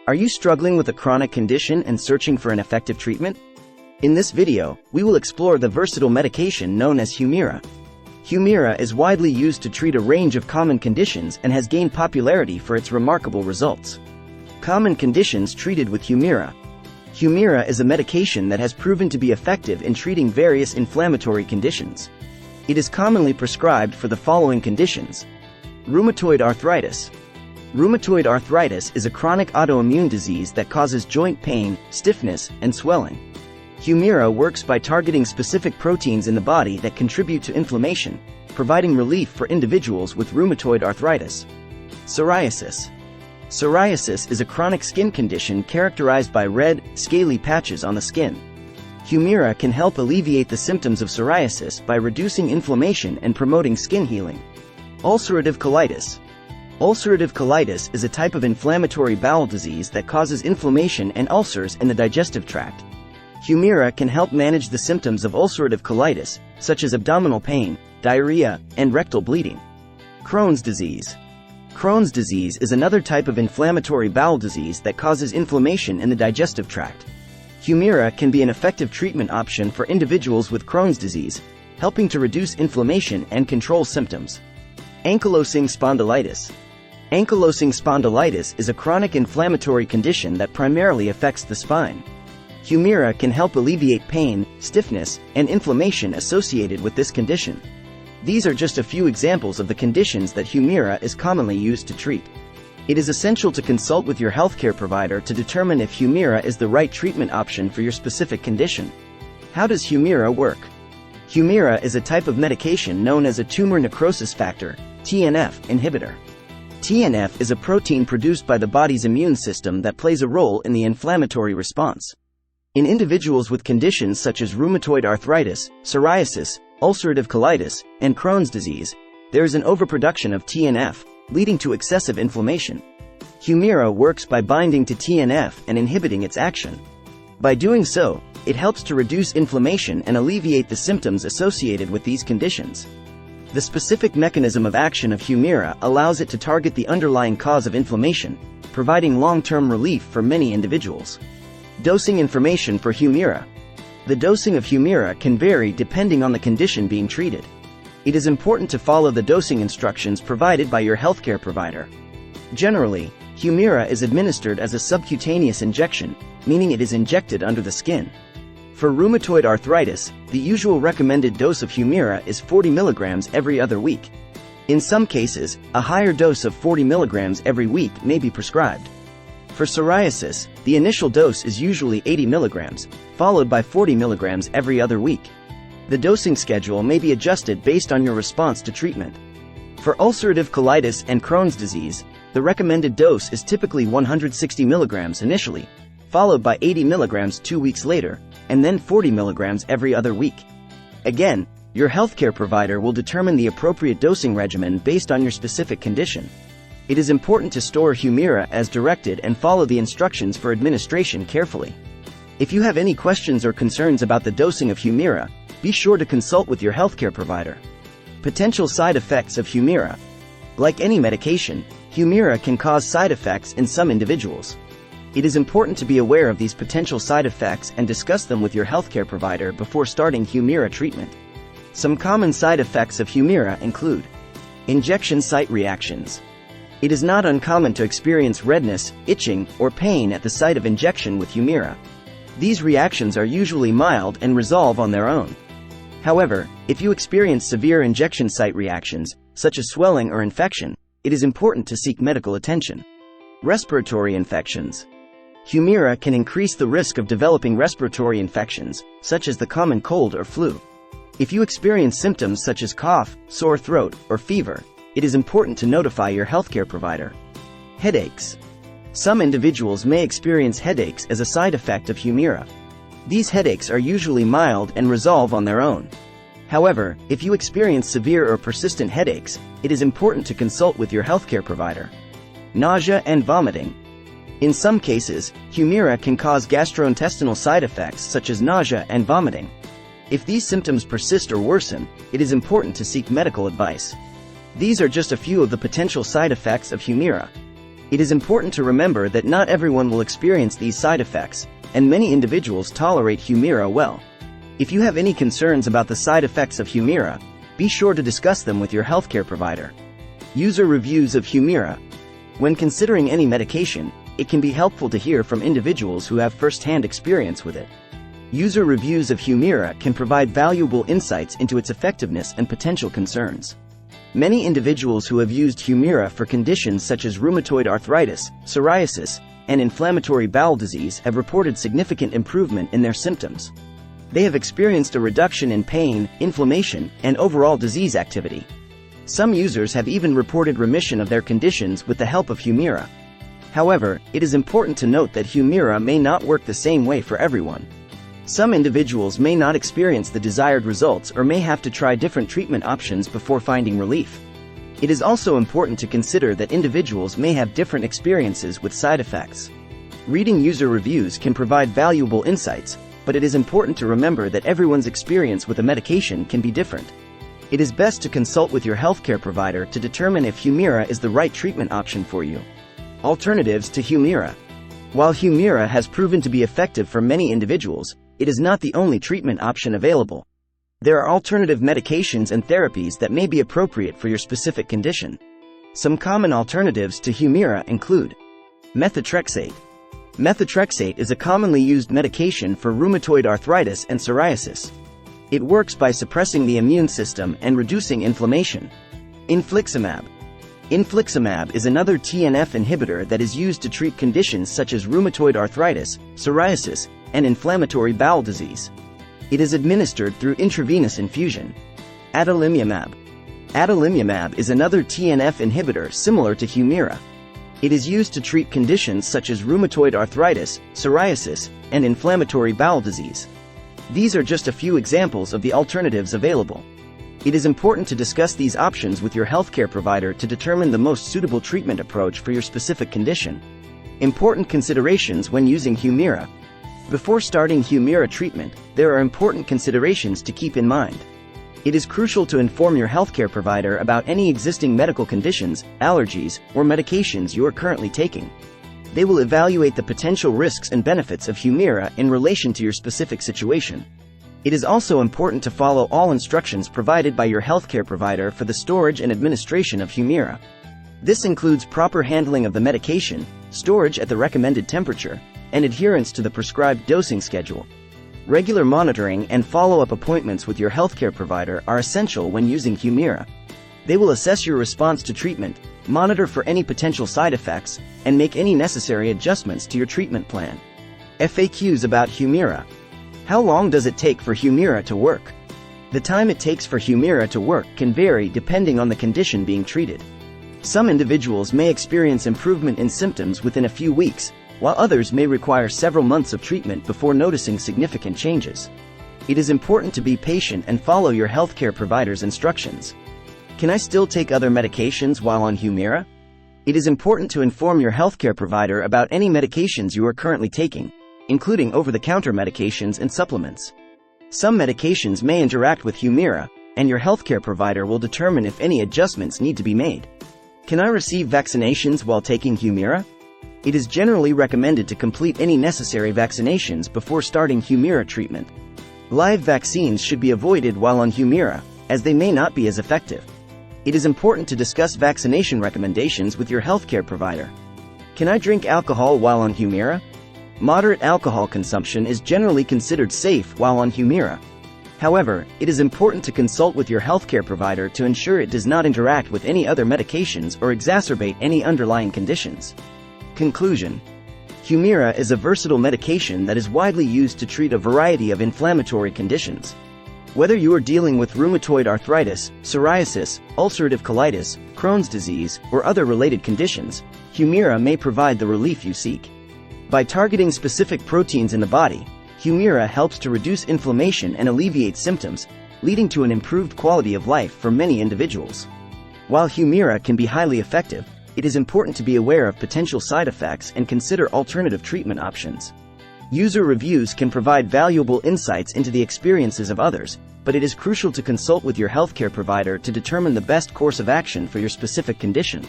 Are you struggling with a chronic condition and searching for an effective treatment? In this video, we will explore the versatile medication known as Humira. Humira is widely used to treat a range of common conditions and has gained popularity for its remarkable results. Common conditions treated with Humira. Humira is a medication that has proven to be effective in treating various inflammatory conditions. It is commonly prescribed for the following conditions: rheumatoid arthritis. Rheumatoid arthritis is a chronic autoimmune disease that causes joint pain, stiffness, and swelling. Humira works by targeting specific proteins in the body that contribute to inflammation, providing relief for individuals with rheumatoid arthritis. Psoriasis. Psoriasis is a chronic skin condition characterized by red, scaly patches on the skin. Humira can help alleviate the symptoms of psoriasis by reducing inflammation and promoting skin healing. Ulcerative colitis. Ulcerative colitis is a type of inflammatory bowel disease that causes inflammation and ulcers in the digestive tract. Humira can help manage the symptoms of ulcerative colitis, such as abdominal pain, diarrhea, and rectal bleeding. Crohn's disease. Crohn's disease is another type of inflammatory bowel disease that causes inflammation in the digestive tract. Humira can be an effective treatment option for individuals with Crohn's disease, helping to reduce inflammation and control symptoms. Ankylosing spondylitis. Ankylosing spondylitis is a chronic inflammatory condition that primarily affects the spine. Humira can help alleviate pain, stiffness, and inflammation associated with this condition. These are just a few examples of the conditions that Humira is commonly used to treat. It is essential to consult with your healthcare provider to determine if Humira is the right treatment option for your specific condition. How does Humira work? Humira is a type of medication known as a tumor necrosis factor, TNF, inhibitor. TNF is a protein produced by the body's immune system that plays a role in the inflammatory response. In individuals with conditions such as rheumatoid arthritis, psoriasis, ulcerative colitis, and Crohn's disease, there is an overproduction of TNF, leading to excessive inflammation. Humira works by binding to TNF and inhibiting its action. By doing so, it helps to reduce inflammation and alleviate the symptoms associated with these conditions. The specific mechanism of action of Humira allows it to target the underlying cause of inflammation, providing long-term relief for many individuals. Dosing information for Humira. The dosing of Humira can vary depending on the condition being treated. It is important to follow the dosing instructions provided by your healthcare provider. Generally, Humira is administered as a subcutaneous injection, meaning it is injected under the skin. For rheumatoid arthritis, the usual recommended dose of Humira is 40 mg every other week. In some cases, a higher dose of 40 mg every week may be prescribed. For psoriasis, the initial dose is usually 80 mg, followed by 40 mg every other week. The dosing schedule may be adjusted based on your response to treatment. For ulcerative colitis and Crohn's disease, the recommended dose is typically 160 mg initially, followed by 80 mg 2 weeks later, and then 40 mg every other week. Again, your healthcare provider will determine the appropriate dosing regimen based on your specific condition. It is important to store Humira as directed and follow the instructions for administration carefully. If you have any questions or concerns about the dosing of Humira, be sure to consult with your healthcare provider. Potential side effects of Humira. Like any medication, Humira can cause side effects in some individuals. It is important to be aware of these potential side effects and discuss them with your healthcare provider before starting Humira treatment. Some common side effects of Humira include injection site reactions. It is not uncommon to experience redness, itching, or pain at the site of injection with Humira. These reactions are usually mild and resolve on their own. However, if you experience severe injection site reactions, such as swelling or infection, it is important to seek medical attention. Respiratory infections. Humira can increase the risk of developing respiratory infections, such as the common cold or flu. If you experience symptoms such as cough, sore throat, or fever, it is important to notify your healthcare provider. Headaches. Some individuals may experience headaches as a side effect of Humira. These headaches are usually mild and resolve on their own. However, if you experience severe or persistent headaches, it is important to consult with your healthcare provider. Nausea and vomiting. In some cases, Humira can cause gastrointestinal side effects such as nausea and vomiting. If these symptoms persist or worsen, it is important to seek medical advice. These are just a few of the potential side effects of Humira. It is important to remember that not everyone will experience these side effects, and many individuals tolerate Humira well. If you have any concerns about the side effects of Humira, be sure to discuss them with your healthcare provider. User reviews of Humira. When considering any medication, it can be helpful to hear from individuals who have first-hand experience with it. User reviews of Humira can provide valuable insights into its effectiveness and potential concerns. Many individuals who have used Humira for conditions such as rheumatoid arthritis, psoriasis, and inflammatory bowel disease have reported significant improvement in their symptoms. They have experienced a reduction in pain, inflammation, and overall disease activity. Some users have even reported remission of their conditions with the help of Humira. However, it is important to note that Humira may not work the same way for everyone. Some individuals may not experience the desired results or may have to try different treatment options before finding relief. It is also important to consider that individuals may have different experiences with side effects. Reading user reviews can provide valuable insights, but it is important to remember that everyone's experience with a medication can be different. It is best to consult with your healthcare provider to determine if Humira is the right treatment option for you. Alternatives to Humira. While Humira has proven to be effective for many individuals, it is not the only treatment option available. There are alternative medications and therapies that may be appropriate for your specific condition. Some common alternatives to Humira include methotrexate. Methotrexate is a commonly used medication for rheumatoid arthritis and psoriasis. It works by suppressing the immune system and reducing inflammation. Infliximab. Infliximab is another TNF inhibitor that is used to treat conditions such as rheumatoid arthritis, psoriasis, and inflammatory bowel disease. It is administered through intravenous infusion. Adalimumab. Adalimumab is another TNF inhibitor similar to Humira. It is used to treat conditions such as rheumatoid arthritis, psoriasis, and inflammatory bowel disease. These are just a few examples of the alternatives available. It is important to discuss these options with your healthcare provider to determine the most suitable treatment approach for your specific condition. Important considerations when using Humira. Before starting Humira treatment, there are important considerations to keep in mind. It is crucial to inform your healthcare provider about any existing medical conditions, allergies, or medications you are currently taking. They will evaluate the potential risks and benefits of Humira in relation to your specific situation. It is also important to follow all instructions provided by your healthcare provider for the storage and administration of Humira. This includes proper handling of the medication, storage at the recommended temperature, and adherence to the prescribed dosing schedule. Regular monitoring and follow-up appointments with your healthcare provider are essential when using Humira. They will assess your response to treatment, monitor for any potential side effects, and make any necessary adjustments to your treatment plan. FAQs about Humira. How long does it take for Humira to work? The time it takes for Humira to work can vary depending on the condition being treated. Some individuals may experience improvement in symptoms within a few weeks, while others may require several months of treatment before noticing significant changes. It is important to be patient and follow your healthcare provider's instructions. Can I still take other medications while on Humira? It is important to inform your healthcare provider about any medications you are currently taking, including over-the-counter medications and supplements. Some medications may interact with Humira, and your healthcare provider will determine if any adjustments need to be made. Can I receive vaccinations while taking Humira? It is generally recommended to complete any necessary vaccinations before starting Humira treatment. Live vaccines should be avoided while on Humira, as they may not be as effective. It is important to discuss vaccination recommendations with your healthcare provider. Can I drink alcohol while on Humira? Moderate alcohol consumption is generally considered safe while on Humira. However, it is important to consult with your healthcare provider to ensure it does not interact with any other medications or exacerbate any underlying conditions. Conclusion. Humira is a versatile medication that is widely used to treat a variety of inflammatory conditions. Whether you are dealing with rheumatoid arthritis, psoriasis, ulcerative colitis, Crohn's disease, or other related conditions, Humira may provide the relief you seek. By targeting specific proteins in the body, Humira helps to reduce inflammation and alleviate symptoms, leading to an improved quality of life for many individuals. While Humira can be highly effective, it is important to be aware of potential side effects and consider alternative treatment options. User reviews can provide valuable insights into the experiences of others, but it is crucial to consult with your healthcare provider to determine the best course of action for your specific condition.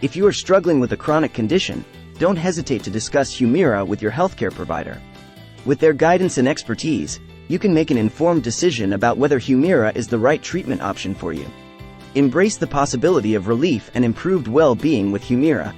If you are struggling with a chronic condition, don't hesitate to discuss Humira with your healthcare provider. With their guidance and expertise, you can make an informed decision about whether Humira is the right treatment option for you. Embrace the possibility of relief and improved well-being with Humira.